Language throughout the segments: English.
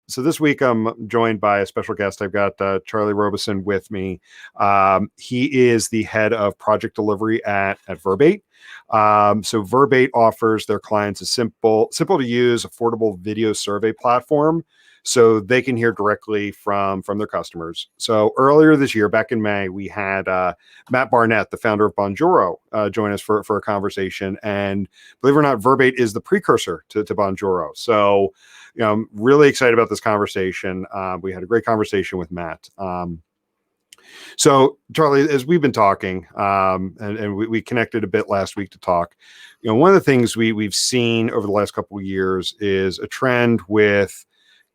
So this week I'm joined by a special guest. I've got Charlie Roberson with me. He is the head of project delivery at Verbate. So Verbate offers their clients a simple to use, affordable video survey platform so they can hear directly from their customers. So earlier this year, back in May, we had Matt Barnett, the founder of Bonjoro, join us for a conversation. And believe it or not, Verbate is the precursor to Bonjoro. So, I'm really excited about this conversation. We had a great conversation with Matt. So, Charlie, as we've been talking, and we connected a bit last week to talk, one of the things we've seen over the last couple of years is a trend with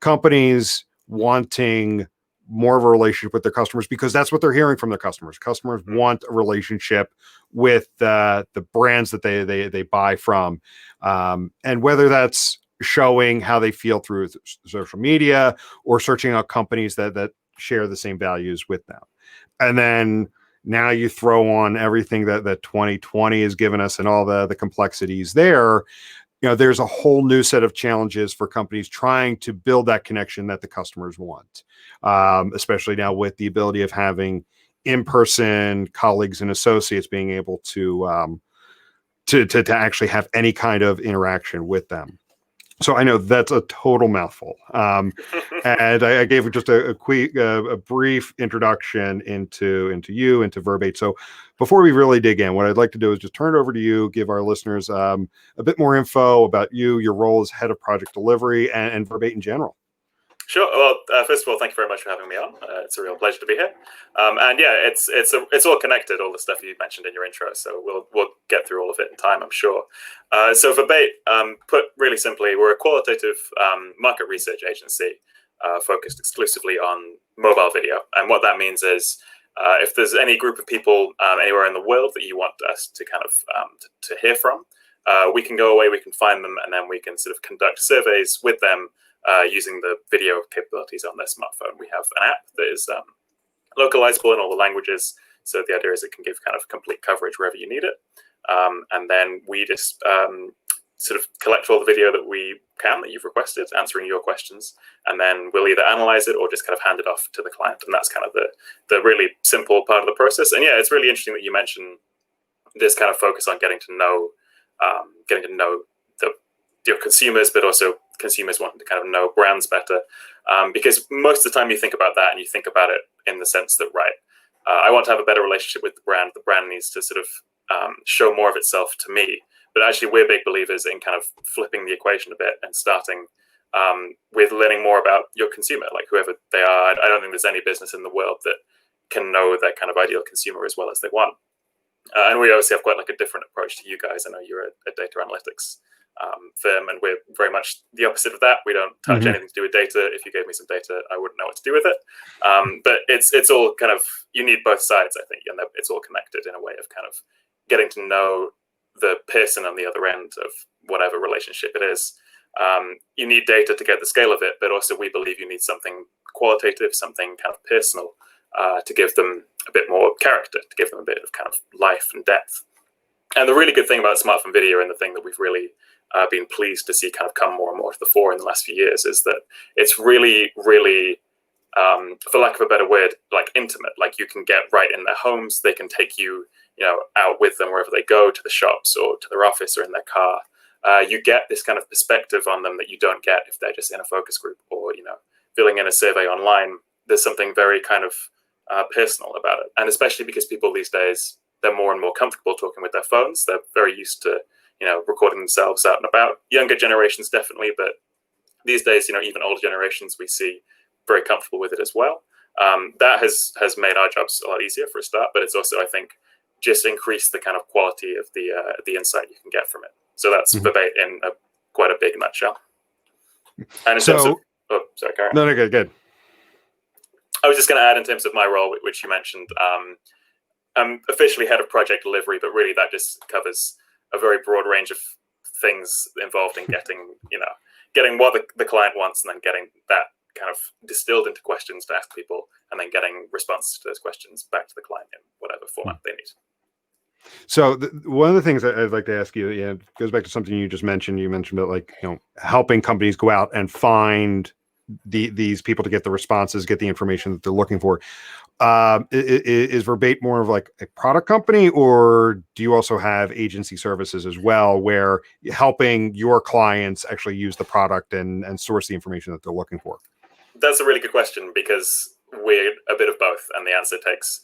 companies wanting more of a relationship with their customers because that's what they're hearing from their customers. Customers want a relationship with the brands that they buy from, and whether that's showing how they feel through social media or searching out companies that share the same values with them. And then now you throw on everything that 2020 has given us and all the complexities there. There's a whole new set of challenges for companies trying to build that connection that the customers want, especially now with the ability of having in-person colleagues and associates being able to actually have any kind of interaction with them. So I know that's a total mouthful, and I gave just a brief introduction into you, into Verbate. So before we really dig in, what I'd like to do is just turn it over to you, give our listeners a bit more info about you, your role as head of project delivery, and Verbate in general. Sure. Well, first of all, thank you very much for having me on. It's a real pleasure to be here. And yeah, it's all connected, all the stuff you mentioned in your intro. So we'll get through all of it in time, I'm sure. So Verbate, put really simply, we're a qualitative market research agency focused exclusively on mobile video. And what that means is if there's any group of people anywhere in the world that you want us to kind of to hear from, we can go away, we can find them, and then we can sort of conduct surveys with them using the video capabilities on their smartphone. We have an app that is localizable in all the languages. So the idea is it can give kind of complete coverage wherever you need it. And then we just sort of collect all the video that we can, that you've requested, answering your questions. And then we'll either analyze it or just kind of hand it off to the client. And that's kind of the really simple part of the process. And yeah, it's really interesting that you mentioned this kind of focus on getting to know your consumers, but also consumers wanting to kind of know brands better, because most of the time you think about that and you think about it in the sense that, right, I want to have a better relationship with the brand needs to sort of show more of itself to me. But actually we're big believers in kind of flipping the equation a bit and starting with learning more about your consumer, like whoever they are. I don't think there's any business in the world that can know their kind of ideal consumer as well as they want. And we obviously have quite like a different approach to you guys. I know you're a data analytics firm, and we're very much the opposite of that. We don't touch anything to do with data. If you gave me some data, I wouldn't know what to do with it. But it's all kind of, you need both sides, I think, and it's all connected in a way of kind of getting to know the person on the other end of whatever relationship it is. You need data to get the scale of it, but also we believe you need something qualitative, something kind of personal, to give them a bit more character, to give them a bit of kind of life and depth. And the really good thing about smartphone video, and the thing that we've really been pleased to see kind of come more and more to the fore in the last few years, is that it's really, really, for lack of a better word, like intimate. Like you can get right in their homes. They can take you, out with them wherever they go, to the shops or to their office or in their car. You get this kind of perspective on them that you don't get if they're just in a focus group or, filling in a survey online. There's something very kind of personal about it. And especially because people these days, they're more and more comfortable talking with their phones. They're very used to, recording themselves out and about. Younger generations definitely, but these days, even older generations, we see very comfortable with it as well. That has made our jobs a lot easier for a start, but it's also, I think, just increased the kind of quality of the insight you can get from it. So that's Verbate in quite a big nutshell. And in terms of, sorry, Karen. No, good. I was just going to add, in terms of my role, which you mentioned, I'm officially head of project delivery, but really that just covers a very broad range of things involved in getting what the client wants, and then getting that kind of distilled into questions to ask people, and then getting responses to those questions back to the client in whatever format they need. So one of the things I'd like to ask you, goes back to something you just mentioned. You mentioned about helping companies go out and find these people to get the responses, get the information that they're looking for. Is Verbate more of like a product company, or do you also have agency services as well, where helping your clients actually use the product and source the information that they're looking for? That's a really good question, because we're a bit of both, and the answer takes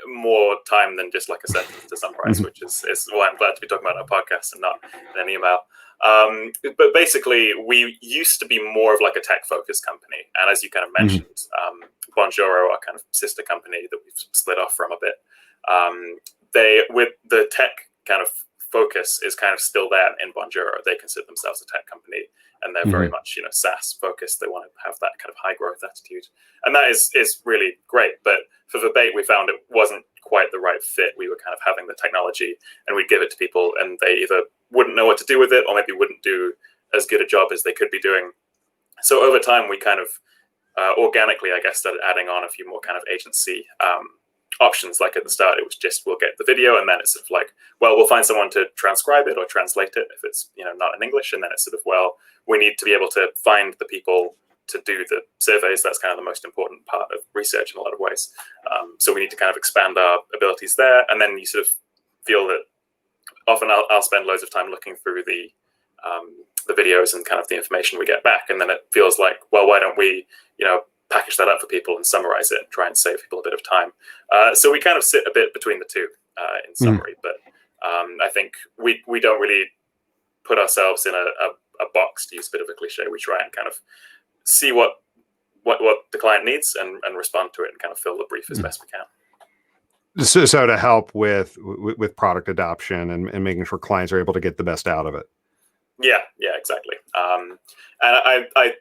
more time than just like a sentence to summarize, which is why I'm glad to be talking about a podcast and not in an email. But basically, we used to be more of like a tech-focused company, and as you kind of mentioned, Bonjoro, our kind of sister company that we've split off from a bit, they, with the tech kind of focus, is kind of still there in Bonjoro. They consider themselves a tech company, and they're very much, SaaS focused. They want to have that kind of high growth attitude, and that is really great. But for Verbate, we found it wasn't quite the right fit. We were kind of having the technology, and we'd give it to people, and they either wouldn't know what to do with it, or maybe wouldn't do as good a job as they could be doing. So over time, we kind of organically, I guess, started adding on a few more kind of agency options. Like at the start, it was just, we'll get the video, and then it's sort of like, well, we'll find someone to transcribe it or translate it if it's not in English, and then it's sort of, well, we need to be able to find the people to do the surveys. That's kind of the most important part of research in a lot of ways. So we need to kind of expand our abilities there, and then you sort of feel that often I'll spend loads of time looking through the videos and kind of the information we get back, and then it feels like, well, why don't we package that up for people and summarize it and try and save people a bit of time. So we kind of sit a bit between the two in summary, but I think we don't really put ourselves in a box, to use a bit of a cliche. We try and kind of see what the client needs and respond to it and kind of fill the brief as best we can. So to help with product adoption and making sure clients are able to get the best out of it. Yeah, exactly. And I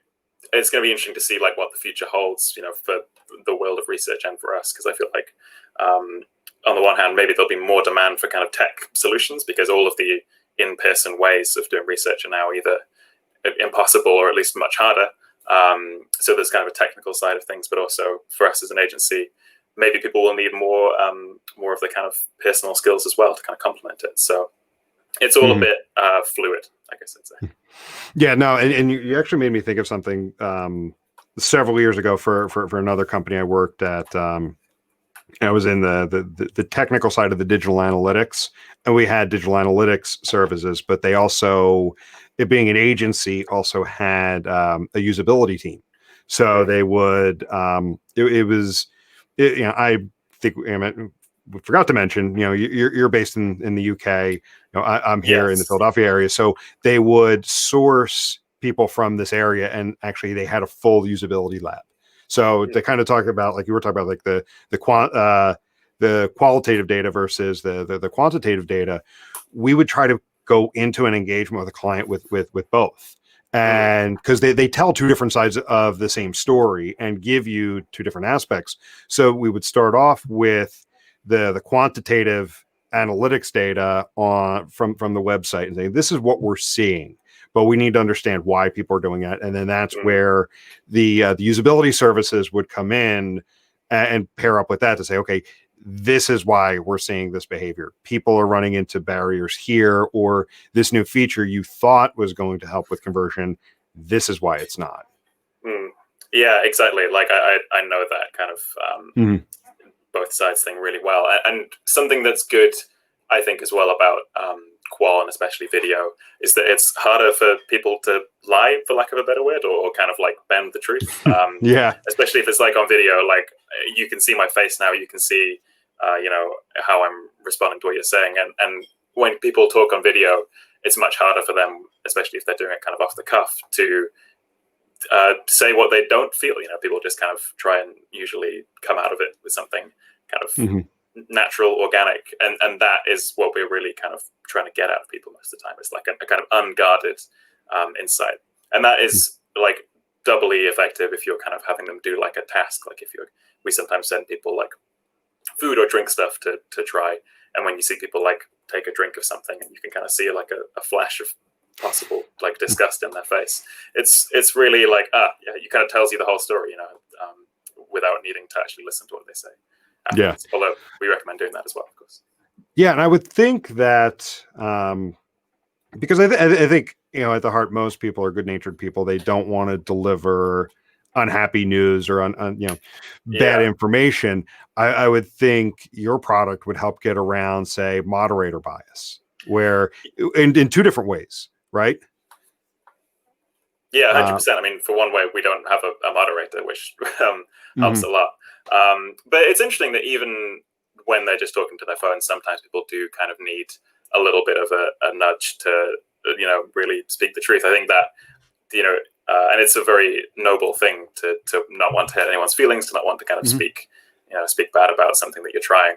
it's going to be interesting to see like what the future holds, for the world of research and for us, because I feel like on the one hand, maybe there'll be more demand for kind of tech solutions, because all of the in-person ways of doing research are now either impossible or at least much harder. So there's kind of a technical side of things, but also for us as an agency, maybe people will need more of the kind of personal skills as well to kind of complement it. So it's all a bit fluid, I guess I'd say. Yeah, no, and you actually made me think of something several years ago for another company I worked at. I was in the technical side of the digital analytics, and we had digital analytics services, but they also, it being an agency, also had a usability team. So they would, I think we forgot to mention, you're based in the UK. I'm here in the Philadelphia area, so they would source people from this area, and actually they had a full usability lab. So they kind of talk about, like you were talking about, like the qualitative data versus the quantitative data. We would try to go into an engagement with a client with both, and because they tell two different sides of the same story and give you two different aspects. So we would start off with the quantitative analytics data from the website and say, this is what we're seeing, but we need to understand why people are doing that. And then that's where the usability services would come in and pair up with that to say, okay, this is why we're seeing this behavior. People are running into barriers here, or this new feature you thought was going to help with conversion, this is why it's not. Yeah, exactly. Like I know that kind of both sides thing really well. And something that's good, I think, as well about qual and especially video is that it's harder for people to lie, for lack of a better word, or kind of like bend the truth. Yeah. Especially if it's like on video, like you can see my face now, you can see, how I'm responding to what you're saying. And when people talk on video, it's much harder for them, especially if they're doing it kind of off the cuff, to say what they don't feel. People just kind of try and usually come out of it with something kind of natural, organic, and that is what we're really kind of trying to get out of people most of the time. It's like a kind of unguarded insight, and that is like doubly effective if you're kind of having them do like a task. Like we sometimes send people like food or drink stuff to try, and when you see people like take a drink of something and you can kind of see like a flash of possible like disgust in their face, it's really like it kind of tells you the whole story, without needing to actually listen to what they say. Afterwards. Yeah, although we recommend doing that as well, of course. Yeah, and I would think that because I think at the heart, most people are good-natured people. They don't want to deliver unhappy news or bad Yeah. information, I would think your product would help get around, say, moderator bias, where in two different ways, right? Yeah, 100%. I mean, for one way, we don't have a moderator, which helps Mhm. a lot. But it's interesting that even when they're just talking to their phone, sometimes people do kind of need a little bit of a nudge to, really speak the truth. I think that, and it's a very noble thing to not want to hurt anyone's feelings, to not want to kind of Mhm. speak bad about something that you're trying.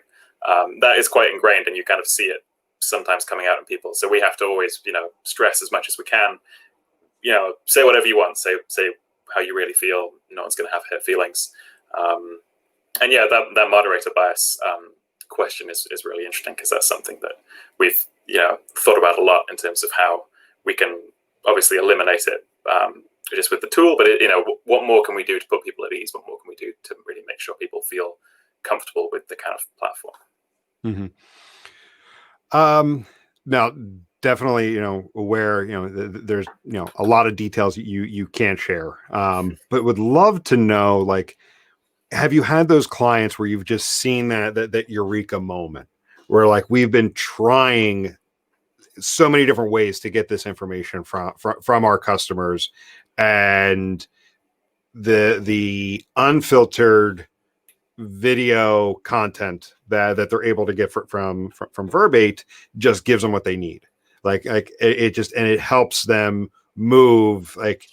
That is quite ingrained, and you kind of see it sometimes coming out in people. So we have to always, stress as much as we can, say whatever you want, say how you really feel. No one's going to have hurt feelings. And yeah, that moderator bias question is really interesting, because that's something that we've thought about a lot in terms of how we can obviously eliminate it just with the tool. But what more can we do to put people at ease? What more can we do to really make sure people feel comfortable with the kind of platform? Now, definitely, aware, there's, a lot of details you can't share. But would love to know, like, have you had those clients where you've just seen that eureka moment where, like, we've been trying so many different ways to get this information from our customers, and the unfiltered video content that they're able to get from Verbate just gives them what they need. Like it just, and it helps them move. Like,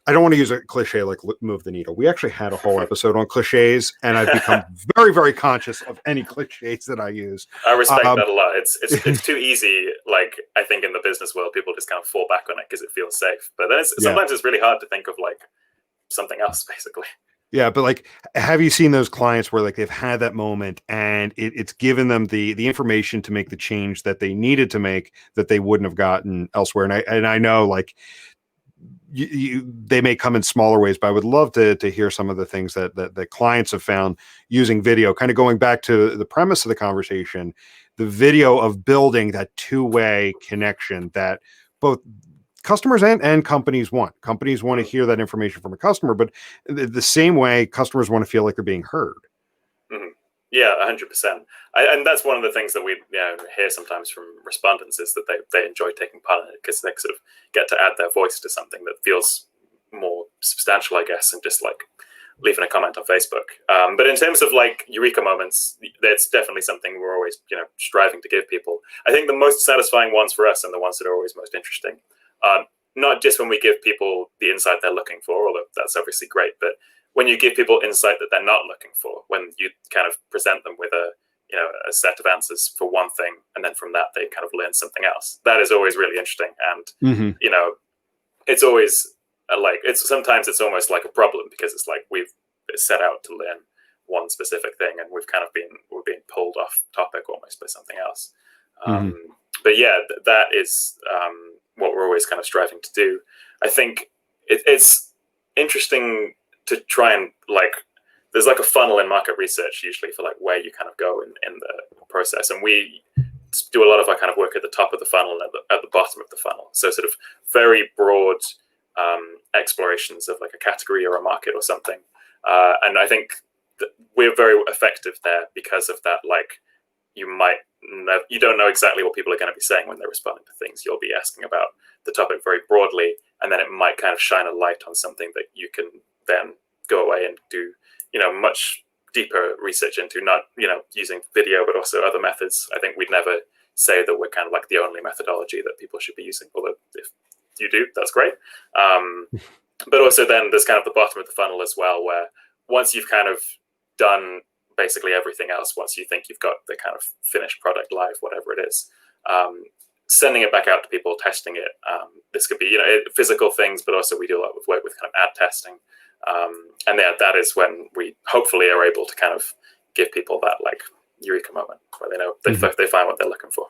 I don't want to use a cliche like move the needle. We actually had a whole episode on cliches, and I've become very, very conscious of any cliches that I use. I respect that a lot. It's too easy. Like, I think in the business world, people just kind of fall back on it because it feels safe. But then sometimes it's really hard to think of like something else, basically. Yeah, but like, have you seen those clients where, like, they've had that moment and it's given them the information to make the change that they needed to make that they wouldn't have gotten elsewhere? And I know, like, they may come in smaller ways, but I would love to hear some of the things that clients have found using video. Kind of going back to the premise of the conversation, the video of building that two-way connection that both customers and companies want. Companies want to hear that information from a customer, but the same way customers want to feel like they're being heard. Mm-hmm. Yeah, 100%. And that's one of the things that we hear sometimes from respondents, is that they enjoy taking part in it because they sort of get to add their voice to something that feels more substantial, I guess, and just like leaving a comment on Facebook. But in terms of like eureka moments, that's definitely something we're always striving to give people. I think the most satisfying ones for us, and the ones that are always most interesting, not just when we give people the insight they're looking for, although that's obviously great, but when you give people insight that they're not looking for, when you kind of present them with a set of answers for one thing, and then from that they kind of learn something else. That is always really interesting, and it's always sometimes it's almost like a problem, because it's like we've set out to learn one specific thing, and we're being pulled off topic almost by something else. But yeah, that is what we're always kind of striving to do. I think it's interesting to try and there's like a funnel in market research usually for like where you kind of go in the process, and we do a lot of our kind of work at the top of the funnel and at the bottom of the funnel. So sort of very broad explorations of like a category or a market or something, and I think that we're very effective there because of that. Like, you don't know exactly what people are going to be saying when they're responding to things. You'll be asking about the topic very broadly, and then it might kind of shine a light on something that you can then go away and do much deeper research into, not using video but also other methods. I think we'd never say that we're kind of like the only methodology that people should be using, although if you do, that's great. But also then there's kind of the bottom of the funnel as well, where once you've kind of done basically everything else, once you think you've got the kind of finished product live, whatever it is, sending it back out to people, testing it. This could be physical things, but also we do a lot of work with kind of ad testing. And that is when we hopefully are able to kind of give people that like eureka moment where they know they find what they're looking for.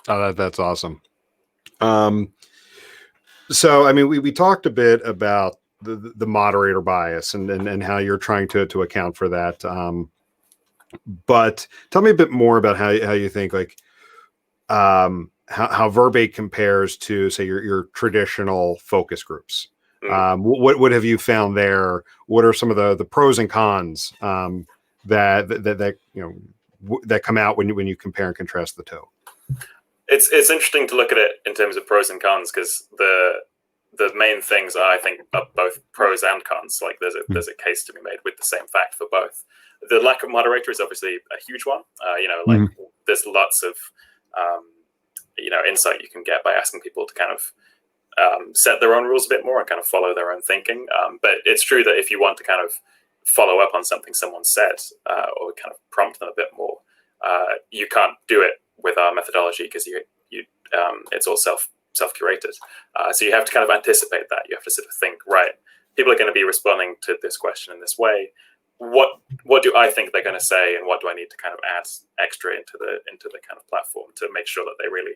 Oh, that's awesome. So, I mean, we talked a bit about the moderator bias and how you're trying to account for that. But tell me a bit more about how you think, like, how Verbate compares to, say, your traditional focus groups. What have you found there? What are some of the pros and cons that that come out when you compare and contrast the two? It's interesting to look at it in terms of pros and cons, because the main things I think are both pros and cons. Like there's a case to be made with the same fact for both. The lack of moderator is obviously a huge one. There's lots of insight you can get by asking people to kind of set their own rules a bit more and kind of follow their own thinking. But it's true that if you want to kind of follow up on something someone said or kind of prompt them a bit more, you can't do it with our methodology, because it's all self-curated. So you have to kind of anticipate that. You have to sort of think, right, people are going to be responding to this question in this way. What do I think they're going to say, and what do I need to kind of add extra into the kind of platform to make sure that they really,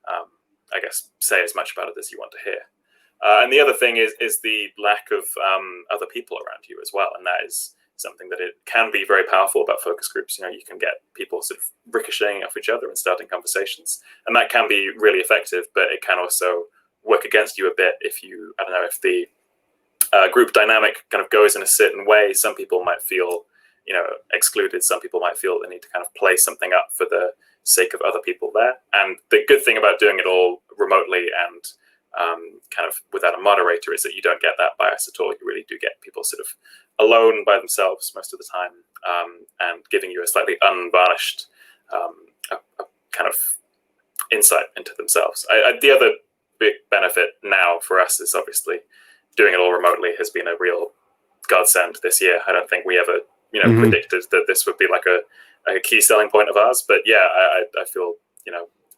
I guess, say as much about it as you want to hear. And the other thing is the lack of other people around you as well, and that is something that it can be very powerful about focus groups. You can get people sort of ricocheting off each other and starting conversations, and that can be really effective. But it can also work against you a bit if the group dynamic kind of goes in a certain way. Some people might feel excluded. Some people might feel they need to kind of play something up for the sake of other people there. And the good thing about doing it all remotely and kind of without a moderator is that you don't get that bias at all. You really do get people sort of alone by themselves most of the time, and giving you a slightly unvarnished kind of insight into themselves. The other big benefit now for us is obviously doing it all remotely has been a real godsend this year. I don't think we ever predicted that this would be like a key selling point of ours. But yeah, I feel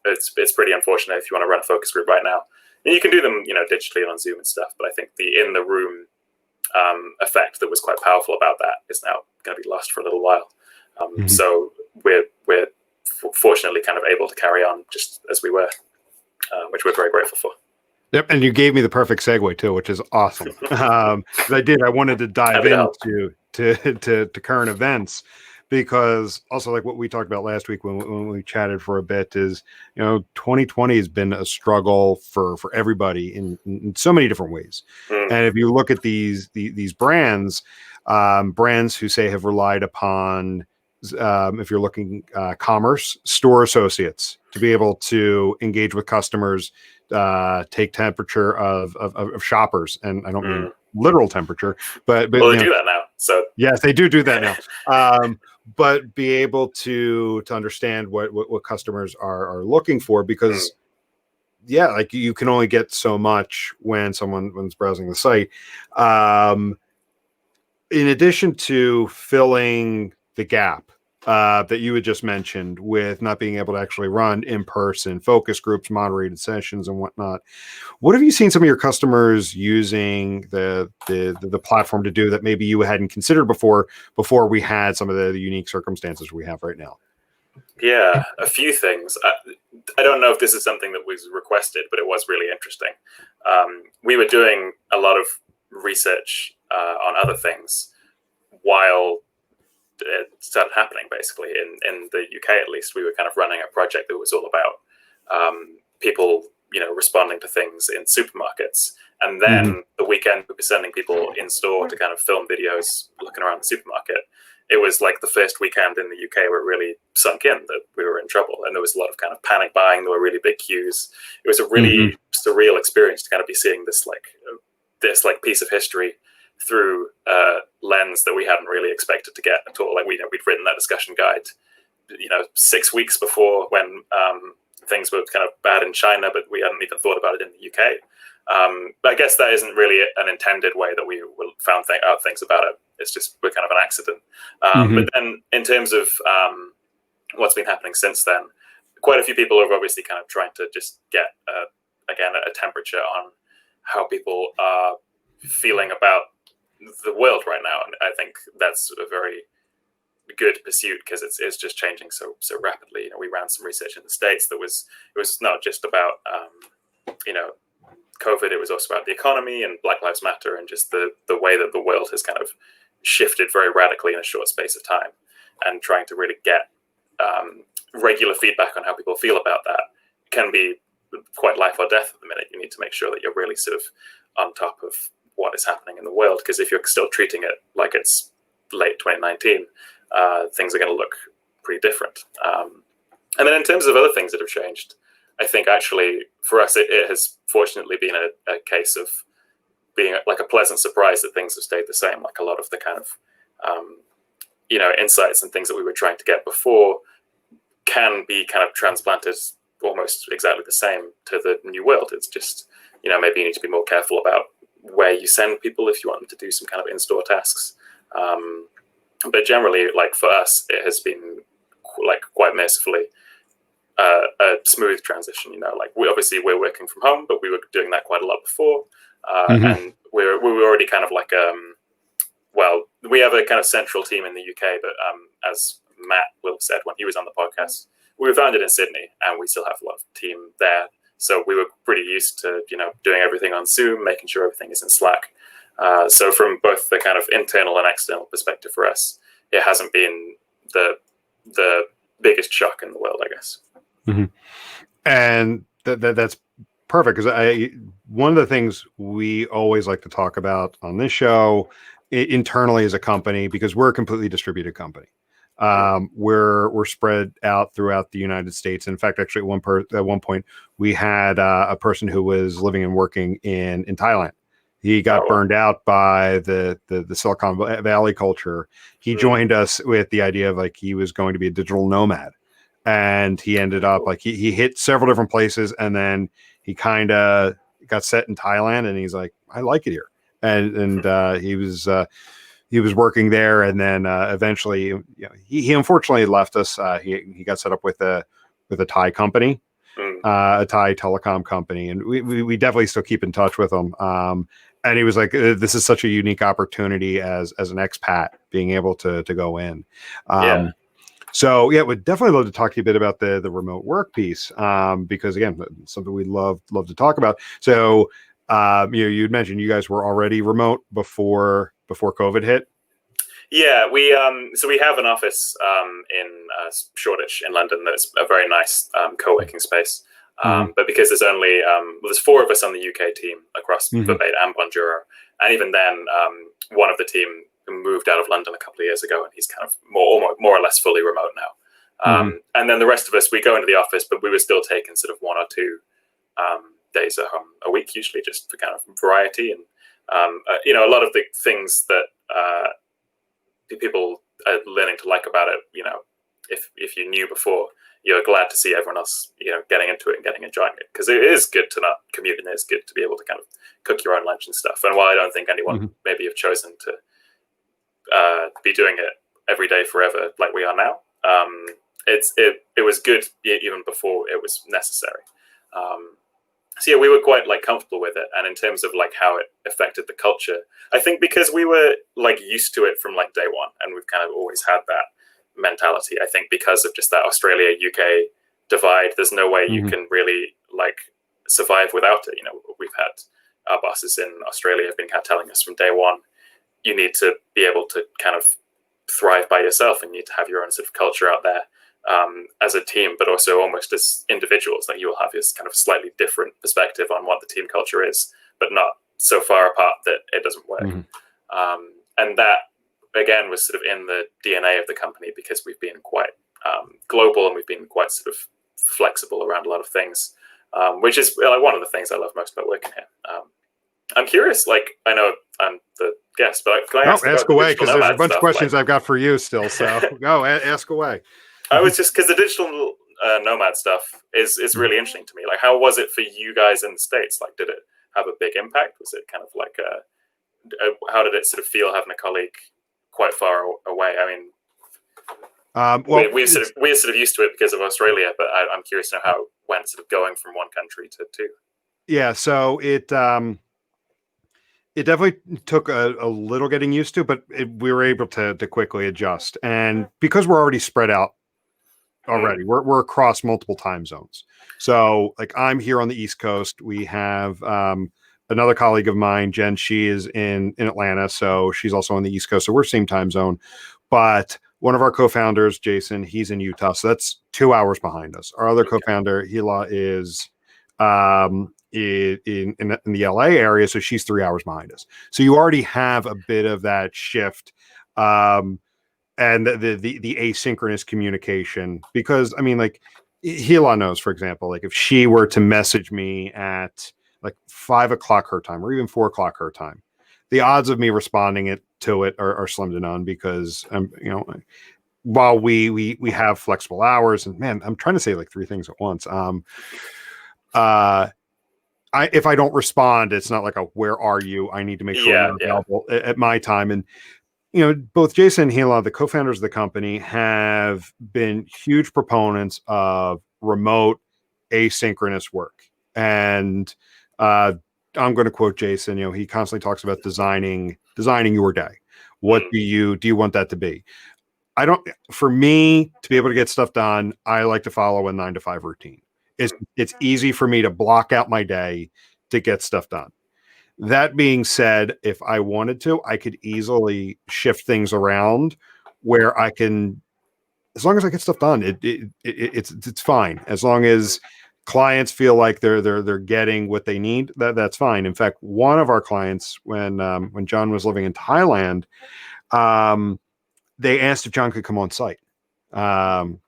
it's pretty unfortunate if you want to run a focus group right now. And you can do them digitally and on Zoom and stuff, but I think the in the room effect that was quite powerful about that is now going to be lost for a little while. So we're fortunately kind of able to carry on just as we were, which we're very grateful for. Yep, and you gave me the perfect segue too, which is awesome. I wanted to dive into current events, because also like what we talked about last week when we chatted for a bit is 2020 has been a struggle for everybody in so many different ways. And if you look at these brands who say have relied upon if you're looking commerce, store associates to be able to engage with customers, take temperature of shoppers, and I don't mean literal temperature, but well, they do that now. So yes, they do that now. But be able to understand what customers are looking for, because like you can only get so much when someone's browsing the site. In addition to filling the gap that you had just mentioned with not being able to actually run in-person focus groups, moderated sessions, and whatnot, what have you seen some of your customers using the platform to do that maybe you hadn't considered before we had some of the unique circumstances we have right now? Yeah, a few things. I don't know if this is something that was requested, but it was really interesting. We were doing a lot of research on other things while it started happening. Basically, in the UK, at least, we were kind of running a project that was all about people, responding to things in supermarkets. And then the weekend, we were sending people in store to kind of film videos looking around the supermarket. It was like the first weekend in the UK where it really sunk in that we were in trouble, and there was a lot of kind of panic buying. There were really big queues. It was a really surreal experience to kind of be seeing this piece of history through a lens that we hadn't really expected to get at all. Like we'd written that discussion guide, 6 weeks before when things were kind of bad in China, but we hadn't even thought about it in the UK. But I guess that isn't really an intended way that we found out things about it. It's just we're kind of an accident. But then in terms of what's been happening since then, quite a few people are obviously kind of trying to just get, again, a temperature on how people are feeling about the world right now. And I think that's a very good pursuit, because it's just changing so rapidly. We ran some research in the States it was not just about COVID, it was also about the economy and Black Lives Matter, and just the way that the world has kind of shifted very radically in a short space of time. And trying to really get regular feedback on how people feel about that can be quite life or death at the minute. You need to make sure that you're really sort of on top of what is happening in the world. Because if you're still treating it like it's late 2019, things are going to look pretty different. And then in terms of other things that have changed, I think actually for us, it has fortunately been a case of being like a pleasant surprise that things have stayed the same. Like a lot of the kind of, insights and things that we were trying to get before can be kind of transplanted almost exactly the same to the new world. It's just, maybe you need to be more careful about where you send people if you want them to do some kind of in-store tasks. But generally, like for us, it has been like quite mercifully a smooth transition. Like we're working from home, but we were doing that quite a lot before, and we were already kind of like we have a kind of central team in the UK, but as Matt will have said when he was on the podcast, we were founded in Sydney, and we still have a lot of team there. So we were pretty used to doing everything on Zoom, making sure everything is in Slack. So from both the kind of internal and external perspective for us, it hasn't been the biggest shock in the world, I guess. Mm-hmm. And that's perfect, because one of the things we always like to talk about on this show internally as a company, because we're a completely distributed company. We're spread out throughout the United States. In fact, actually at one point we had a person who was living and working in Thailand. He got burned out by the Silicon Valley culture. He joined us with the idea of like he was going to be a digital nomad, and he ended up like he hit several different places, and then he kind of got set in Thailand, and he's like, I like it here, and he was working there, and then eventually he unfortunately left us. He got set up with a Thai company, a Thai telecom company, and we definitely still keep in touch with him. And he was like, this is such a unique opportunity as an expat being able to go in. So we'd definitely love to talk to you a bit about the remote work piece, because again, something we love to talk about. So you'd mentioned you guys were already remote before COVID hit. Yeah, we have an office in Shoreditch in London that's a very nice co-working space. But because there's only there's 4 of us on the UK team across Verbate and Bonjoro, and even then, one of the team moved out of London a couple of years ago, and he's kind of more or less fully remote now. And then the rest of us, we go into the office, but we were still taking sort of 1 or 2 days at home a week, usually, just for kind of variety. And a lot of the things that people are learning to like about it, if you knew before, you're glad to see everyone else, getting into it and enjoying it, because it is good to not commute, and it's good to be able to kind of cook your own lunch and stuff. And while I don't think anyone maybe have chosen to be doing it every day forever like we are now, it was good even before it was necessary. So we were quite like comfortable with it. And in terms of like how it affected the culture, I think because we were like used to it from like day one, and we've kind of always had that mentality. I think because of just that Australia UK divide, there's no way you can really like survive without it. We've had our bosses in Australia have been kind of telling us from day one, you need to be able to kind of thrive by yourself, and you need to have your own sort of culture out there as a team, but also almost as individuals. That you will have this kind of slightly different perspective on what the team culture is, but not so far apart that it doesn't work. And that again was sort of in the DNA of the company, because we've been quite global, and we've been quite sort of flexible around a lot of things, which is like one of the things I love most about working here. I'm curious, like, I know I'm the guest, but can I ask away, because there's a bunch of questions I've got for you still, so go ask away. I was just, because the digital nomad stuff is really interesting to me. Like, how was it for you guys in the States? Like, did it have a big impact? Was it kind of like how did it sort of feel having a colleague quite far away? I mean, we're sort of used to it because of Australia, but I'm curious to know how it went sort of going from one country to 2. Yeah, so it definitely took a little getting used to, but we were able to quickly adjust. And because we're already spread out already, we're across multiple time zones. So like I'm here on the East Coast. We have another colleague of mine, Jen, she is in Atlanta. So she's also on the East Coast. So we're same time zone. But one of our co-founders, Jason, he's in Utah. So that's 2 hours behind us. Our other co-founder, Hila, is in the LA area, so she's 3 hours behind us. So you already have a bit of that shift, and the asynchronous communication. Because I mean, like Hila knows, for example, like if she were to message me at like 5 o'clock her time, or even 4 o'clock her time, the odds of me responding to it are slim to none, because while we have flexible hours, and man, I'm trying to say like three things at once. If I don't respond, it's not like a "where are you?" I need to make sure you're available at my time. And both Jason and Hila, the co-founders of the company, have been huge proponents of remote asynchronous work. And I'm going to quote Jason. He constantly talks about designing your day. What do you want that to be? For me to be able to get stuff done, I like to follow a 9 to 5 routine. It's easy for me to block out my day to get stuff done. That being said, if I wanted to, I could easily shift things around where I can, as long as I get stuff done, it's fine. As long as clients feel like they're getting what they need, that's fine. In fact, one of our clients, when John was living in Thailand, they asked if John could come on site, and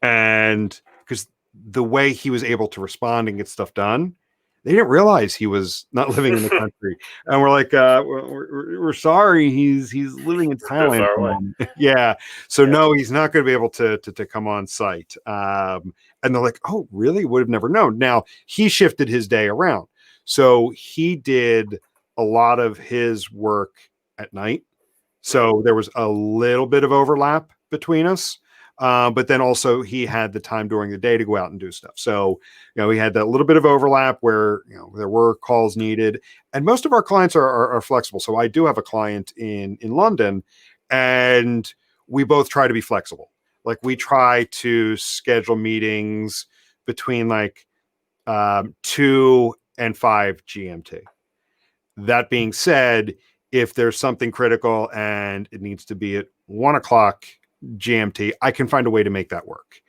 because the way he was able to respond and get stuff done, they didn't realize he was not living in the country. And we're like, we're sorry, he's living in Thailand. Yeah. So no, he's not going to be able to come on site. And they're like, oh, really? Would have never known. Now he shifted his day around. So he did a lot of his work at night. So there was a little bit of overlap between us. But then also he had the time during the day to go out and do stuff. So, he had that little bit of overlap where, there were calls needed, and most of our clients are flexible. So I do have a client in London, and we both try to be flexible. Like we try to schedule meetings between like 2 and 5 GMT. That being said, if there's something critical and it needs to be at 1 o'clock GMT, I can find a way to make that work.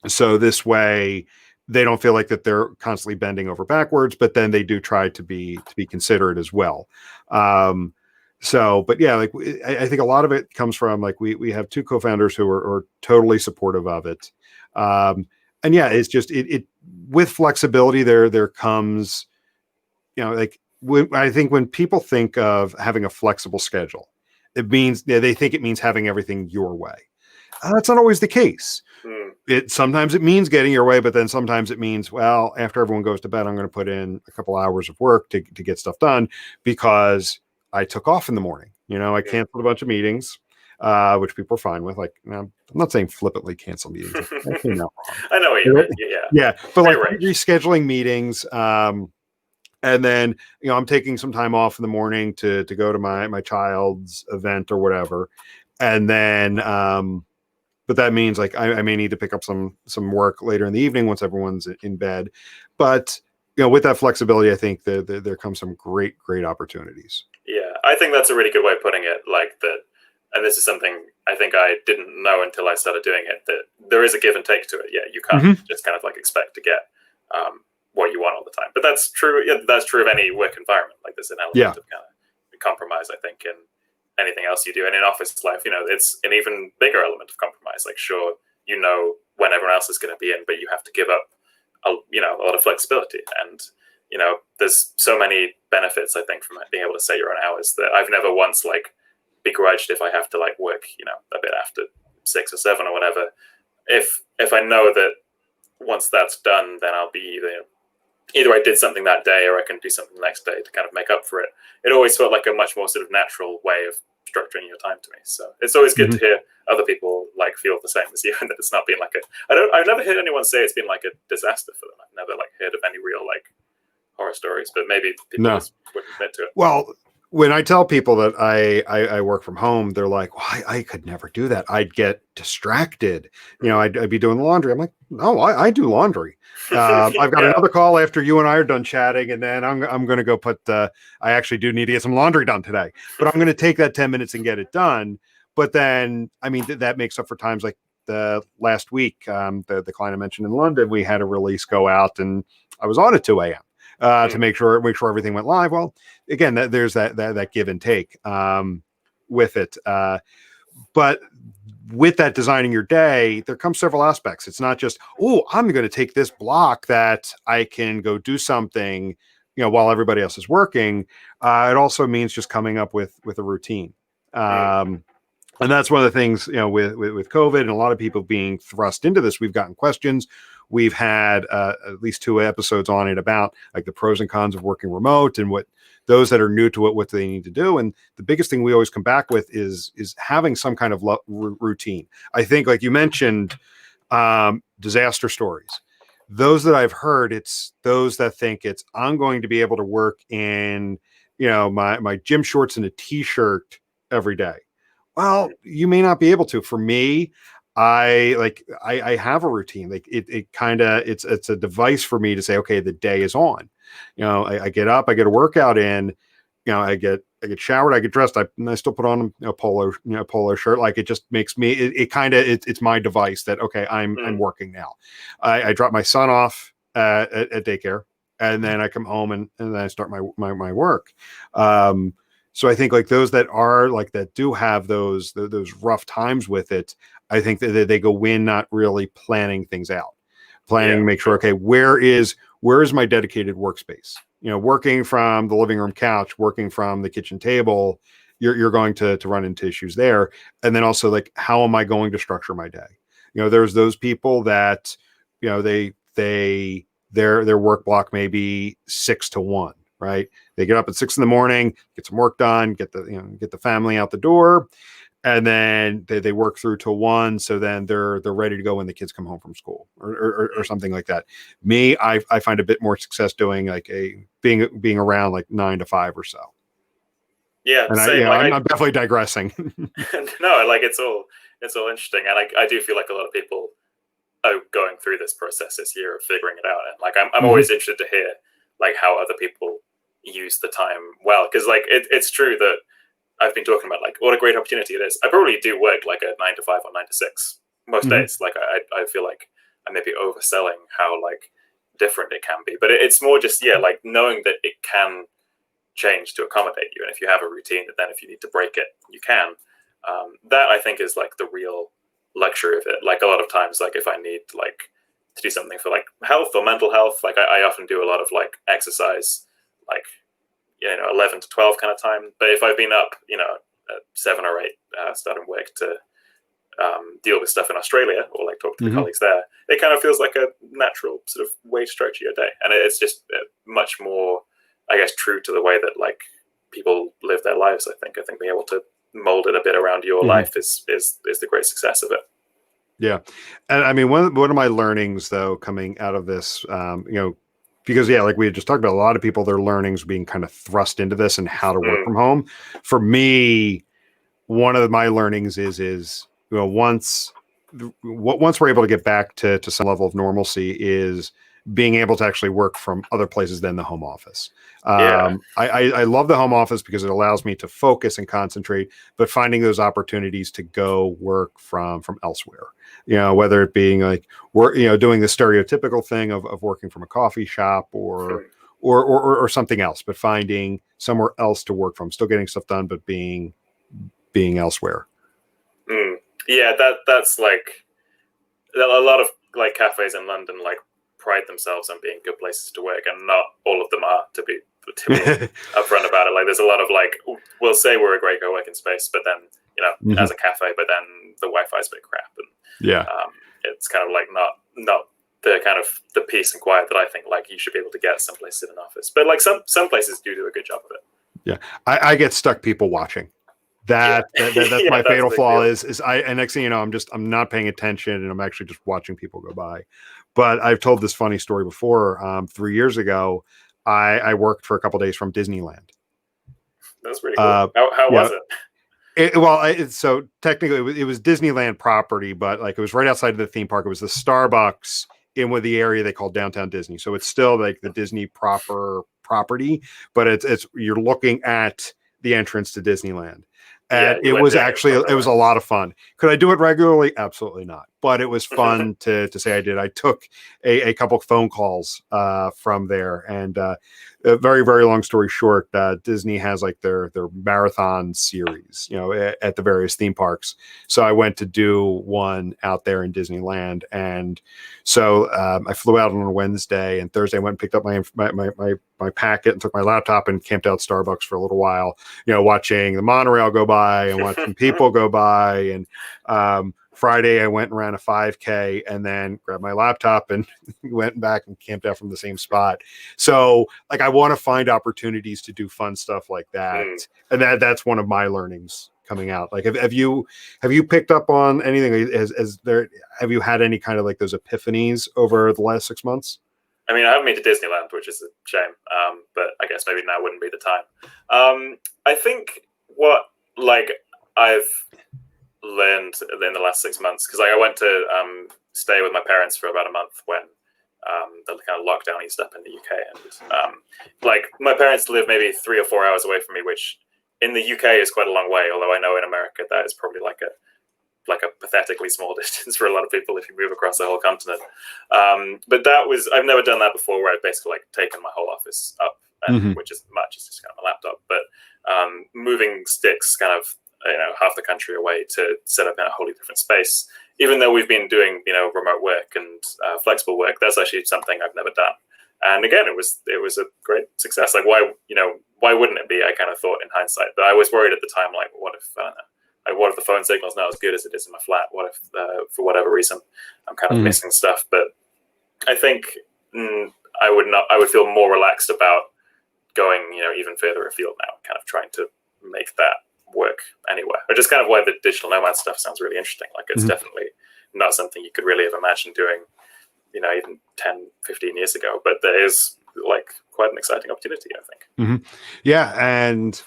So this way they don't feel like that they're constantly bending over backwards, but then they do try to be considerate as well. But yeah, like I think a lot of it comes from like, we have two co-founders who are totally supportive of it. And yeah, it's just, it with flexibility there comes, like I think when people think of having a flexible schedule, it means they think it means having everything your way. That's not always the case. Sometimes it means getting your way, but then sometimes it means, well, after everyone goes to bed, I'm going to put in a couple hours of work to get stuff done because I took off in the morning. I canceled a bunch of meetings, which people are fine with. Like, I'm not saying flippantly cancel meetings. I know what you mean. Yeah. But like rescheduling meetings, and then, I'm taking some time off in the morning to go to my child's event or whatever. And then, but that means like, I may need to pick up some work later in the evening once everyone's in bed. But, with that flexibility, I think there comes some great opportunities. Yeah. I think that's a really good way of putting it. Like that. And this is something I think I didn't know until I started doing it, that there is a give and take to it. Yeah. You can't just kind of like expect to get, what you want all the time, but that's true. Yeah, that's true of any work environment. Like there's an element of kind of compromise, I think, in anything else you do. And in office life, it's an even bigger element of compromise. Like, sure, when everyone else is going to be in, but you have to give up, a lot of flexibility. And there's so many benefits, I think, from being able to set your own hours that I've never once like begrudged if I have to like work, a bit after 6 or 7 or whatever. If I know that once that's done, then I'll be either I did something that day or I can do something the next day to kind of make up for it. It always felt like a much more sort of natural way of structuring your time to me. So it's always good to hear other people like feel the same as you, and that it's not been like I've never heard anyone say it's been like a disaster for them. I've never like heard of any real like horror stories, but maybe people just wouldn't admit to it. Well, when I tell people that I work from home, they're like, well, I could never do that. I'd get distracted. I'd be doing the laundry. I'm like, no, I do laundry. I've got another call after you and I are done chatting, and then I'm going to go I actually do need to get some laundry done today, but I'm going to take that 10 minutes and get it done. But then, I mean, that makes up for times like the last week, the client I mentioned in London, we had a release go out, and I was on at 2 a.m. To make sure everything went live. Well, again, there's that give and take with it. But with that designing your day, there comes several aspects. It's not just, oh, I'm going to take this block that I can go do something, while everybody else is working. It also means just coming up with a routine. And that's one of the things, with COVID and a lot of people being thrust into this, we've gotten questions. We've had at least 2 episodes on it about like the pros and cons of working remote and what those that are new to it, what they need to do. And the biggest thing we always come back with is having some kind of routine. I think, like you mentioned, disaster stories. Those that I've heard, it's those that think I'm going to be able to work in, my gym shorts and a t-shirt every day. Well, you may not be able to. For me, I have a routine. Like it's a device for me to say, okay, the day is on. I get up, I get a workout in, I get showered, I get dressed, I still put on a polo shirt. Like it just makes me, it's my device that, okay, I'm working now. I drop my son off at daycare, and then I come home and then I start my work. So I think like those that are like that do have those rough times with it, I think that they go in not really planning things out, to make sure, okay, where is my dedicated workspace? Working from the living room couch, working from the kitchen table, you're going to run into issues there. And then also like, how am I going to structure my day? There's those people that, their work block may be 6 to 1. Right. They get up at 6 a.m, get some work done, get the family out the door, and then they work through till 1. So then they're ready to go when the kids come home from school or something like that. Me, I find a bit more success doing like being around like 9 to 5 or so. Yeah. And same. I'm definitely digressing. No, like it's all interesting. And I do feel like a lot of people are going through this process this year of figuring it out. And like, I'm always interested to hear like how other people use the time well, because like it's true that I've been talking about like what a great opportunity it is. I probably do work like a 9 to 5 or 9 to 6 most days. Like I feel like I may be overselling how like different it can be, but it's more just like knowing that it can change to accommodate you, and if you have a routine, that then if you need to break it, you can. That I think is like the real luxury of it. Like a lot of times, like if I need like to do something for like health or mental health, like I often do a lot of like exercise, like 11 to 12 kind of time. But if I've been up at 7 or 8 starting work to deal with stuff in Australia or like talk to the colleagues there, it kind of feels like a natural sort of way to structure your day, and it's just much more, I guess, true to the way that like people live their lives. I think being able to mold it a bit around your life is the great success of it. Yeah. And I mean, one of my learnings though, coming out of this, because like we had just talked about, a lot of people, their learnings being kind of thrust into this and how to work from home. For me, one of my learnings is once we're able to get back to some level of normalcy, is being able to actually work from other places than the home office. I love the home office because it allows me to focus and concentrate, but finding those opportunities to go work from elsewhere, whether it being like we're, doing the stereotypical thing of working from a coffee shop or something else, but finding somewhere else to work from, still getting stuff done, but being elsewhere. Yeah, that's like a lot of like cafes in London like pride themselves on being good places to work, and not all of them are, to be upfront about it. Like there's a lot of like, we'll say we're a great co-working space, but then as a cafe, but then the Wi-Fi is a bit crap, and it's kind of like not the kind of the peace and quiet that I think like you should be able to get some places in an office. But like some places do a good job of it. Yeah, I get stuck people watching. That's my fatal flaw is and next thing you know, I'm not paying attention and I'm actually just watching people go by. But I've told this funny story before. 3 years ago, I worked for a couple of days from Disneyland. That's pretty cool. How was it? So technically it was Disneyland property, but like it was right outside of the theme park. It was the Starbucks in with the area they call downtown Disney. So it's still like the Disney proper property, but it's you're looking at the entrance to Disneyland. And you it went was down actually, it was a lot of fun. Could I do it regularly? Absolutely not. But it was fun to say I did. I took a couple of phone calls from there. And a very, very long story short, Disney has like their marathon series, at the various theme parks. So I went to do one out there in Disneyland. And so I flew out on a Wednesday, and Thursday I went and picked up my packet and took my laptop and camped out Starbucks for a little while, watching the monorail go by and watching people go by. And Friday I went and ran a 5K and then grabbed my laptop and went back and camped out from the same spot. So like, I want to find opportunities to do fun stuff like that. And that's one of my learnings coming out. Like, have you picked up on anything? Have you had any kind of like those epiphanies over the last 6 months? I mean, I haven't been to Disneyland, which is a shame. But I guess maybe now wouldn't be the time. I think what I've learned in the last 6 months, because I went to stay with my parents for about a month when the kind of lockdown eased up in the UK, and my parents live maybe 3 or 4 hours away from me, which in the UK is quite a long way. Although I know in America that is probably like a pathetically small distance for a lot of people if you move across the whole continent. But I've never done that before, where I've basically taken my whole office up, which isn't much, it's just kind of my laptop. But moving sticks kind of half the country away to set up in a wholly different space, even though we've been doing remote work and flexible work, that's actually something I've never done. And again, it was a great success. Like, why wouldn't it be? I kind of thought in hindsight, but I was worried at the time, like, what if the phone signal's not as good as it is in my flat? What if, for whatever reason, I'm kind of missing stuff? But I think I would feel more relaxed about going, even further afield now, kind of trying to make that work anywhere. Which is kind of why the digital nomad stuff sounds really interesting. Like, it's definitely not something you could really have imagined doing, even 10, 15 years ago. But there is quite an exciting opportunity, I think. Yeah, and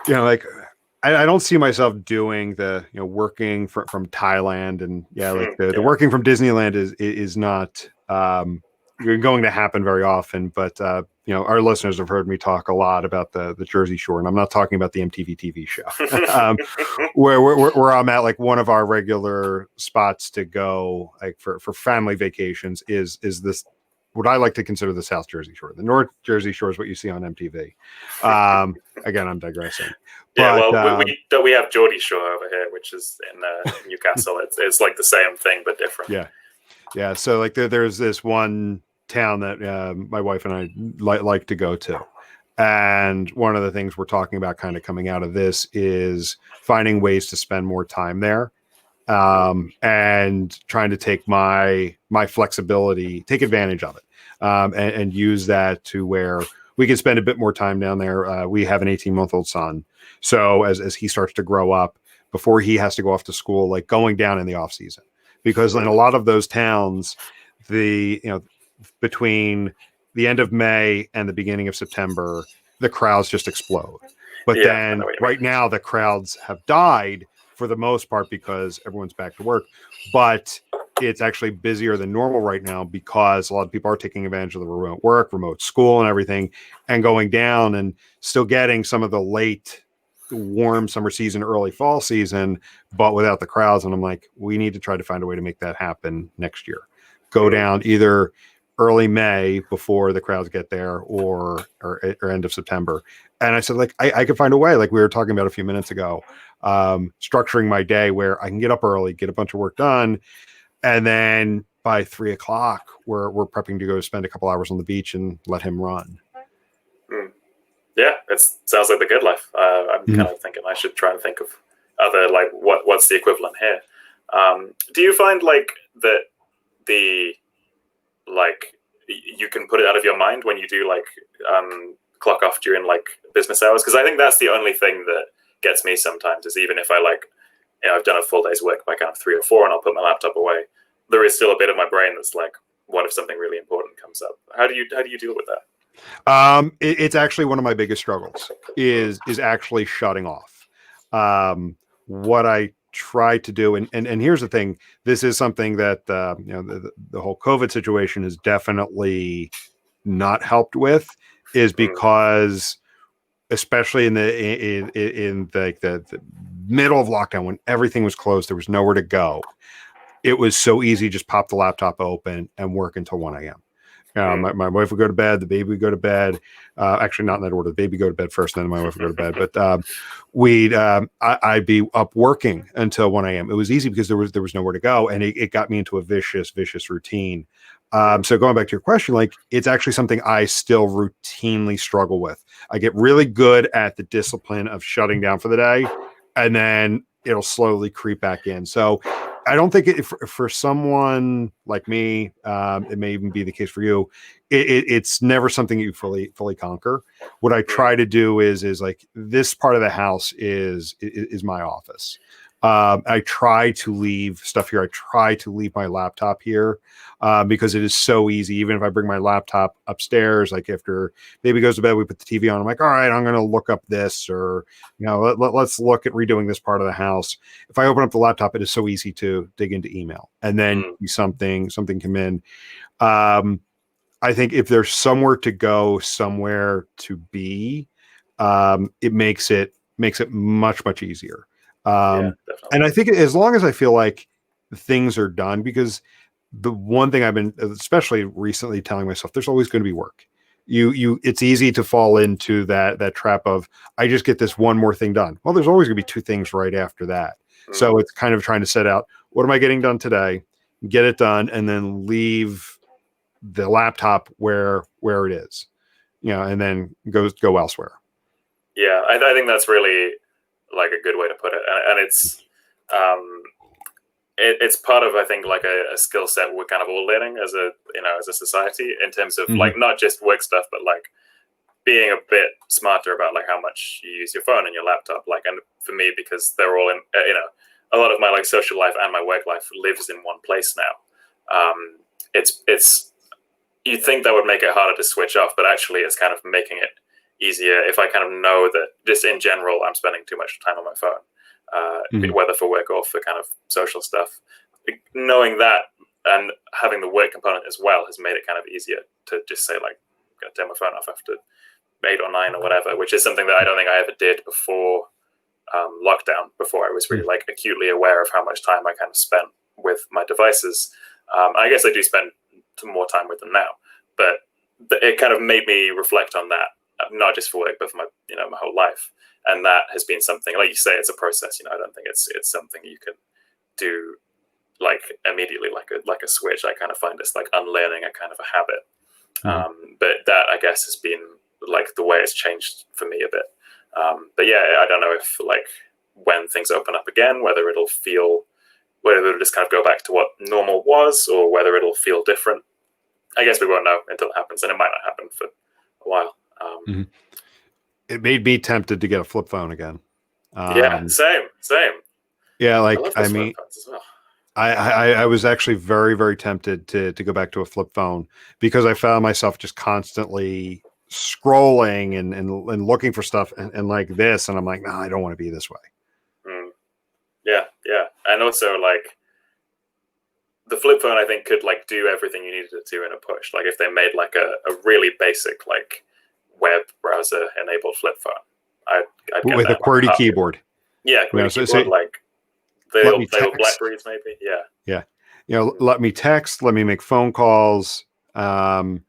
I don't see myself doing the working from Thailand, and the working from Disneyland is not going to happen very often. But our listeners have heard me talk a lot about the Jersey Shore, and I'm not talking about the MTV TV show, where I'm at. Like, one of our regular spots to go, like for family vacations, is this, what I like to consider the South Jersey Shore. The North Jersey Shore is what you see on MTV. Again, I'm digressing. Yeah, well, we have Geordie Shore over here, which is in Newcastle. It's like the same thing but different. Yeah. So there's this one town that my wife and I like to go to, and one of the things we're talking about kind of coming out of this is finding ways to spend more time there, and trying to take my flexibility, take advantage of it, and use that to where we can spend a bit more time down there. We have an 18-month-old son. So as he starts to grow up, before he has to go off to school, like going down in the off season, because in a lot of those towns, between the end of May and the beginning of September, the crowds just explode. But then right now the crowds have died for the most part because everyone's back to work. But it's actually busier than normal right now because a lot of people are taking advantage of the remote work, remote school and everything, and going down and still getting some of the late warm summer season, early fall season, but without the crowds. And I'm like, we need to try to find a way to make that happen next year. Go down either early May before the crowds get there, or end of September. And I said, like, I could find a way, like we were talking about a few minutes ago, structuring my day where I can get up early, get a bunch of work done, and then by 3:00 we're prepping to go spend a couple hours on the beach and let him run. Yeah, it sounds like the good life. I'm kind of thinking I should try and think of other, like, what's the equivalent here. Do you find that you can put it out of your mind when you do clock off during business hours? Because I think that's the only thing that gets me sometimes, is even if I I've done a full day's work by kind of 3 or 4 and I'll put my laptop away, there is still a bit of my brain that's like, what if something really important comes up? How do you deal with that? It's actually one of my biggest struggles is actually shutting off. What I try to do, and here's the thing, this is something that the whole COVID situation has definitely not helped with, is because especially in the middle of lockdown when everything was closed, there was nowhere to go. It was so easy, just pop the laptop open and work until 1 a.m. My wife would go to bed, the baby would go to bed. Actually, not in that order. The baby would go to bed first, and then my wife would go to bed. But I'd be up working until 1 a.m. It was easy because there was nowhere to go, and it got me into a vicious routine. So going back to your question, like it's actually something I still routinely struggle with. I get really good at the discipline of shutting down for the day, and then it'll slowly creep back in. So I don't think for someone like me, it may even be the case for you. It's never something you fully conquer. What I try to do is like this part of the house is my office. I try to leave stuff here. I try to leave my laptop here because it is so easy. Even if I bring my laptop upstairs, like after baby goes to bed, we put the TV on. I'm like, all right, I'm going to look up this, or let's look at redoing this part of the house. If I open up the laptop, it is so easy to dig into email and then something come in. I think if there's somewhere to go, somewhere to be, it makes it much easier. And I think as long as I feel like things are done, because the one thing I've been, especially recently, telling myself, there's always going to be work. It's easy to fall into that trap of, I just get this one more thing done. Well, there's always going to be two things right after that. So it's kind of trying to set out, what am I getting done today? Get it done, and then leave the laptop where it is, and then go elsewhere. Yeah, I think that's really like a good way to put it, and it's part of, I think, like a skill set we're kind of all learning as a society, in terms of like not just work stuff, but like being a bit smarter about like how much you use your phone and your laptop. Like, and for me, because they're all in, a lot of my like social life and my work life lives in one place now. It's you'd think that would make it harder to switch off, but actually it's kind of making it easier if I kind of know that just in general I'm spending too much time on my phone, whether for work or for kind of social stuff. Knowing that and having the work component as well has made it kind of easier to just say, like, I'm going to turn my phone off after 8 or 9 or whatever, which is something that I don't think I ever did before lockdown, before I was really like acutely aware of how much time I kind of spent with my devices. I guess I do spend more time with them now, but it kind of made me reflect on that, not just for work, but for my my whole life. And that has been something, like you say, it's a process. I don't think it's something you can do like immediately, like a switch. I kind of find it's like unlearning a kind of a habit. But that, I guess, has been like the way it's changed for me a bit. But yeah, I don't know if like when things open up again, whether it'll just kind of go back to what normal was, or whether it'll feel different. I guess we won't know until it happens, and it might not happen for a while. It made me tempted to get a flip phone again. Yeah, same. Yeah, like I mean, as well. I was actually very, very tempted to go back to a flip phone, because I found myself just constantly scrolling and looking for stuff and like this, and I'm like, no, I don't want to be this way. Yeah, and also like the flip phone, I think, could like do everything you needed it to in a push. Like if they made like a really basic like web browser enabled flip phone, I'd get with that a QWERTY keyboard. Yeah, QWERTY keyboard, like they were Blackberries, maybe. Yeah. Let me text, let me make phone calls, and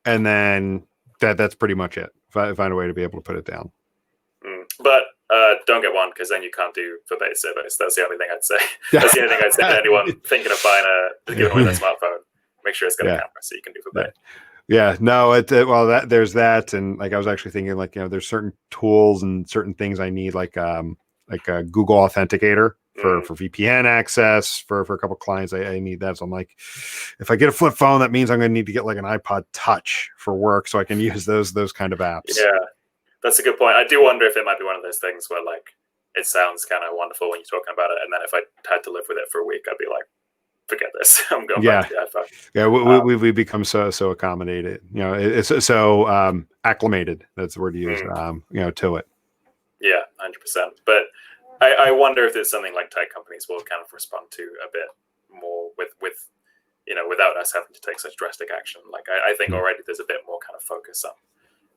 then that's pretty much it. Find a way to be able to put it down. But don't get one, because then you can't do Verbate surveys. That's the only thing I'd say. That's the only thing I'd say to anyone thinking of giving away their smartphone. Make sure it's got a camera so you can do Verbate. Yeah, no, there's that, and like I was actually thinking, like, there's certain tools and certain things I need, like a Google Authenticator for VPN access for a couple clients. I need that. So I'm like, if I get a flip phone, that means I'm going to need to get like an iPod Touch for work, so I can use those kind of apps. Yeah, that's a good point. I do wonder if it might be one of those things where like it sounds kind of wonderful when you're talking about it, and then if I had to live with it for a week, I'd be like, forget this. I'm going back to the iPhone. Yeah, we become so accommodated. It's so acclimated. That's the word to use. To it. Yeah, 100%. But I wonder if there's something like tech companies will kind of respond to a bit more with without us having to take such drastic action. Like I think already there's a bit more kind of focus on,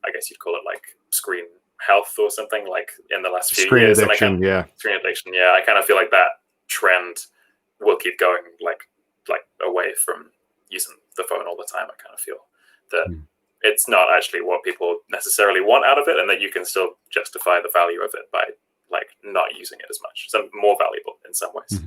I guess you'd call it like screen health or something like in the last few Screen years. addiction, Screen addiction, yeah. I kind of feel like that trend will keep going, like away from using the phone all the time. I kind of feel that it's not actually what people necessarily want out of it, and that you can still justify the value of it by like not using it as much. So more valuable in some ways.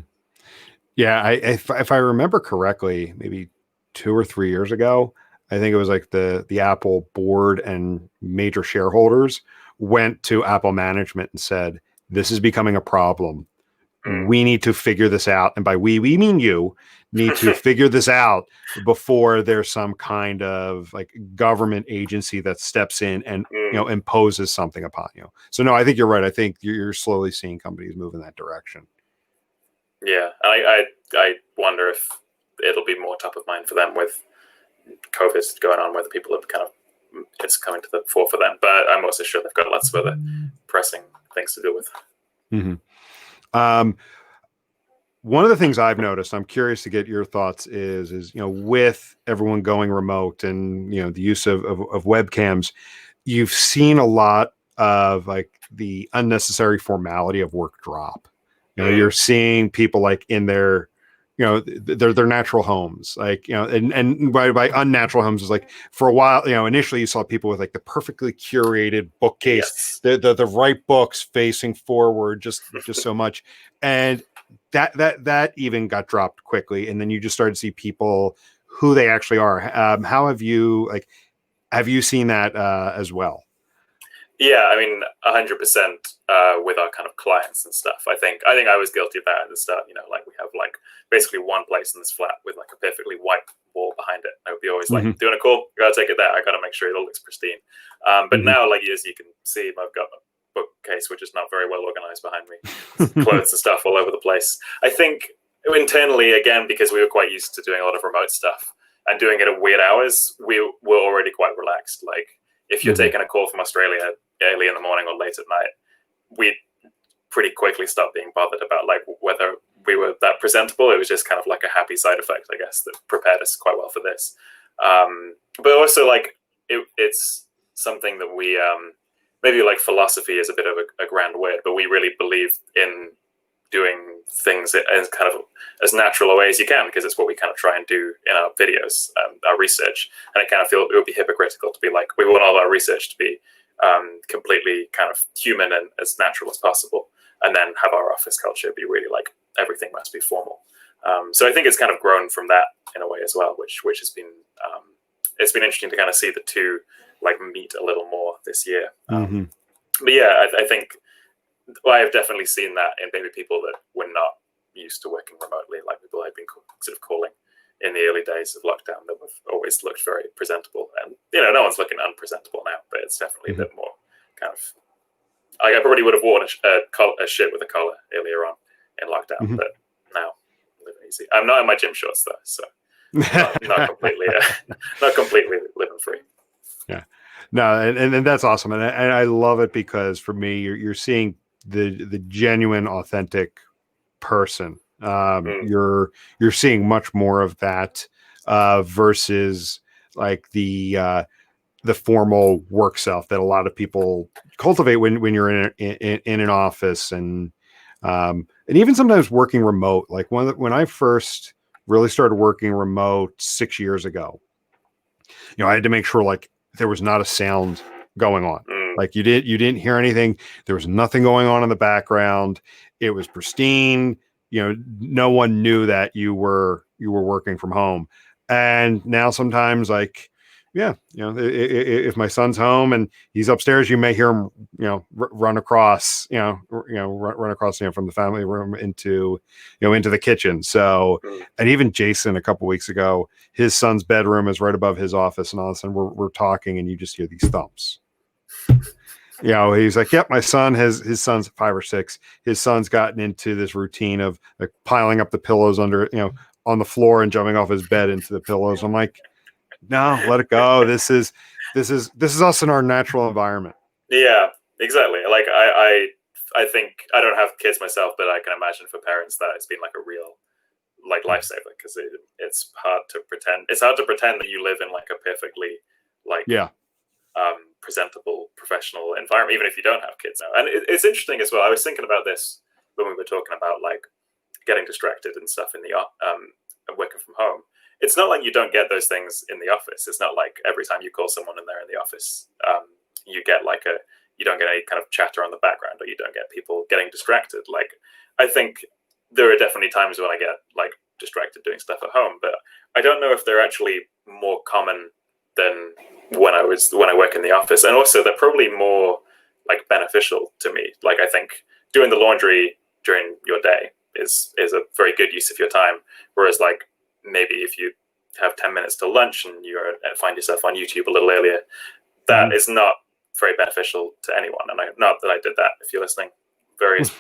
Yeah, if I remember correctly, maybe 2 or 3 years ago, I think it was like the Apple board and major shareholders went to Apple management and said, "This is becoming a problem. We need to figure this out." And by we mean you need to figure this out before there's some kind of like government agency that steps in and imposes something upon you. So no, I think you're right. I think you're slowly seeing companies move in that direction. Yeah, I wonder if it'll be more top of mind for them with COVID going on, whether people have kind of it's coming to the fore for them. But I'm also sure they've got lots of other pressing things to deal with. One of the things I've noticed, I'm curious to get your thoughts, is with everyone going remote and the use of webcams, you've seen a lot of like the unnecessary formality of work drop. You're seeing people like in their their natural homes, like and by unnatural homes is like for a while, initially you saw people with like the perfectly curated bookcase, the right books facing forward, just so much, and that even got dropped quickly, and then you just started to see people who they actually are. How have you seen that as well? Yeah, I mean, 100% with our kind of clients and stuff. I think I was guilty of that at the start. Like we have like basically one place in this flat with like a perfectly white wall behind it. I would be always like, doing a call, gotta take it there. I gotta make sure it all looks pristine. But now, like as you can see, I've got a bookcase which is not very well organized behind me, clothes and stuff all over the place. I think internally, again, because we were quite used to doing a lot of remote stuff and doing it at weird hours, we were already quite relaxed. Like if you're taking a call from Australia early in the morning or late at night, we pretty quickly stopped being bothered about like whether we were that presentable. It was just kind of like a happy side effect, I guess, that prepared us quite well for this. But also like it's something that we maybe like philosophy is a bit of a grand word, but we really believe in doing things as kind of as natural a way as you can, because it's what we kind of try and do in our videos, our research. And I kind of feel it would be hypocritical to be like, we want all our research to be completely kind of human and as natural as possible, and then have our office culture be really like everything must be formal. So I think it's kind of grown from that in a way as well, which has been it's been interesting to kind of see the two like meet a little more this year. But yeah, I think I've definitely seen that in maybe people that were not used to working remotely, like people I've been sort of calling in the early days of lockdown that have always looked very presentable. And, no one's looking unpresentable now, but it's definitely a bit more kind of, I probably would have worn a shirt with a collar earlier on in lockdown, but now living easy. I'm not in my gym shorts though, so not completely living free. Yeah, no, and that's awesome. And I love it because for me, you're seeing the genuine, authentic person. You're seeing much more of that versus like the formal work self that a lot of people cultivate when you're in an office, and even sometimes working remote. Like when I first really started working remote 6 years ago, I had to make sure like there was not a sound going on. Like you didn't hear anything. There was nothing going on in the background. It was pristine. No one knew that you were working from home. And now sometimes like, if my son's home and he's upstairs, you may hear him, run across, run across, from the family room into the kitchen. So, and even Jason a couple weeks ago, his son's bedroom is right above his office, and all of a sudden we're talking, and you just hear these thumps. He's like, yep, his son's 5 or 6. His son's gotten into this routine of like piling up the pillows under, on the floor and jumping off his bed into the pillows. I'm like, no, let it go. This is us in our natural environment. Yeah, exactly. Like I think I don't have kids myself, but I can imagine for parents that it's been like a real like lifesaver, because it's hard to pretend. It's hard to pretend that you live in like a perfectly like presentable professional environment, even if you don't have kids now. And it's interesting as well. I was thinking about this when we were talking about like getting distracted and stuff in the working from home. It's not like you don't get those things in the office. It's not like every time you call someone and they're in the office, you get like you don't get any kind of chatter on the background, or you don't get people getting distracted. Like, I think there are definitely times when I get like distracted doing stuff at home, but I don't know if they're actually more common than when I work in the office. And also they're probably more like beneficial to me. Like, I think doing the laundry during your day is a very good use of your time. Whereas like maybe if you have 10 minutes till lunch and you find yourself on YouTube a little earlier, that is not very beneficial to anyone. And not that I did that, if you're listening, various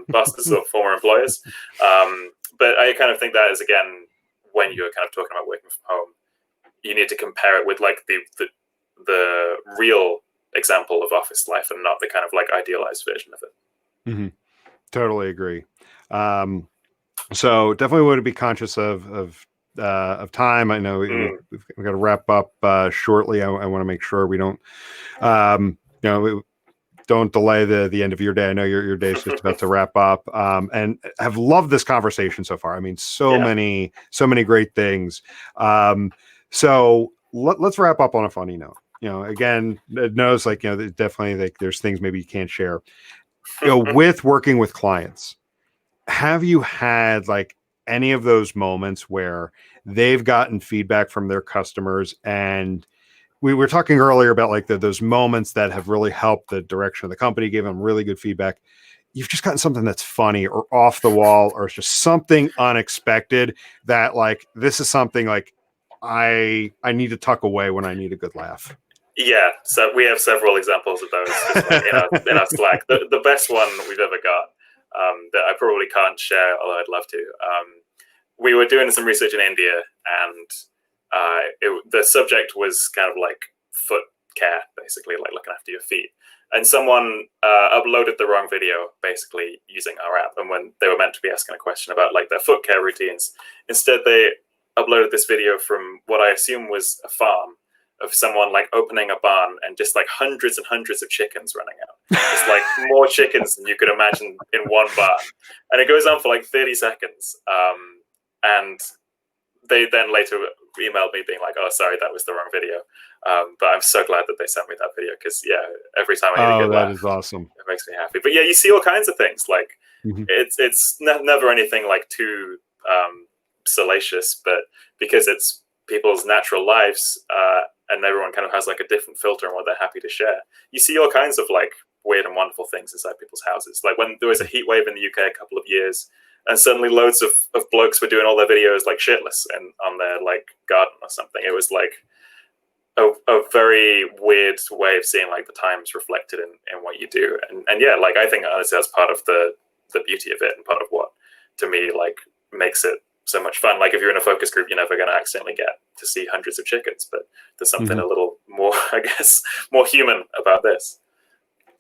bosses or former employers. But I kind of think that is, again, when you're kind of talking about working from home, you need to compare it with like the real example of office life and not the kind of like idealized version of it. Mm-hmm. Totally agree. So definitely want to be conscious of time. I know we've got to wrap up shortly. I want to make sure we don't, don't delay the end of your day. I know your day is just about to wrap up. And have loved this conversation so far. I mean, so many great things. So let's wrap up on a funny note. Again, it knows like, definitely like there's things maybe you can't share. With working with clients, have you had like any of those moments where they've gotten feedback from their customers, and we were talking earlier about like those moments that have really helped the direction of the company, gave them really good feedback. You've just gotten something that's funny or off the wall, or it's just something unexpected that like, this is something like I need to tuck away when I need a good laugh. Yeah, so we have several examples of those just like in our Slack. The best one we've ever got, that I probably can't share, although I'd love to. We were doing some research in India, and the subject was kind of like foot care, basically, like looking after your feet. And someone uploaded the wrong video, basically using our app. And when they were meant to be asking a question about like their foot care routines, instead they uploaded this video from what I assume was a farm, of someone like opening a barn and just like hundreds and hundreds of chickens running out. It's like more chickens than you could imagine in one barn. And it goes on for like 30 seconds. And they then later emailed me being like, oh, sorry, that was the wrong video. But I'm so glad that they sent me that video, because every time I get that is awesome. It makes me happy. But you see all kinds of things. Like it's never anything like too salacious, but because it's people's natural lives, and everyone kind of has like a different filter on what they're happy to share. You see all kinds of like weird and wonderful things inside people's houses. Like when there was a heat wave in the UK a couple of years, and suddenly loads of blokes were doing all their videos like shitless and on their like garden or something. It was like a very weird way of seeing like the times reflected in what you do. And yeah, like I think honestly that's part of the beauty of it, and part of what to me like makes it so much fun. Like if you're in a focus group, you're never going to accidentally get to see hundreds of chickens, but there's something a little more, I guess, more human about this.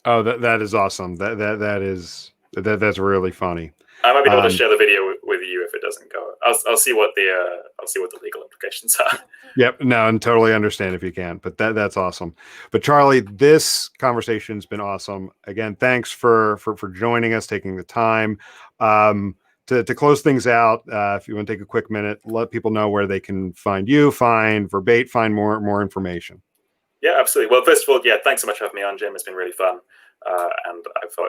Oh, that is awesome. That's really funny. I might be able to share the video with you if it doesn't go. I'll see what the legal implications are. Yep, no, and totally understand if you can, but that's awesome. But Charlie, this conversation's been awesome. Again, thanks for joining us, taking the time. To close things out, if you want to take a quick minute, let people know where they can find you, find Verbate, find more information. Yeah, absolutely. Well, first of all, thanks so much for having me on, Jim. It's been really fun. And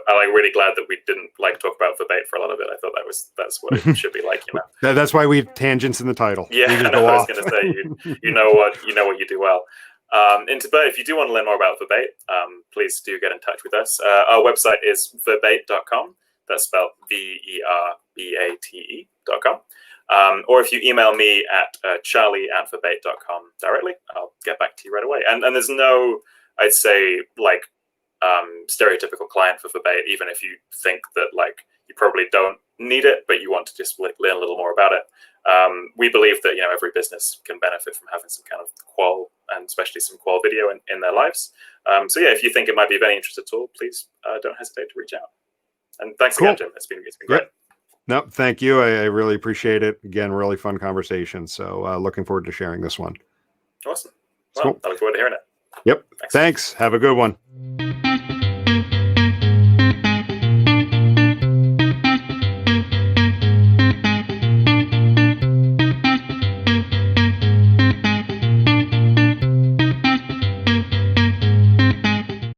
I'm really glad that we didn't like talk about Verbate for a lot of it. I thought that's what it should be like, That's why we tangents in the title. Yeah, I was going to say you know what you do well. But if you do want to learn more about Verbate, please do get in touch with us. Our website is verbate.com. That's spelled verbate.com. Or if you email me at charlie@verbate.com directly, I'll get back to you right away. And there's no, I'd say, like stereotypical client for Verbate, even if you think that like you probably don't need it, but you want to just learn a little more about it. We believe that every business can benefit from having some kind of qual, and especially some qual video in their lives. If you think it might be of any interest at all, please don't hesitate to reach out. And thanks again, Jim. It's been great. Yep. No, thank you. I really appreciate it. Again, really fun conversation. So looking forward to sharing this one. Awesome. Well, cool. I look forward to hearing it. Yep. Thanks. Have a good one.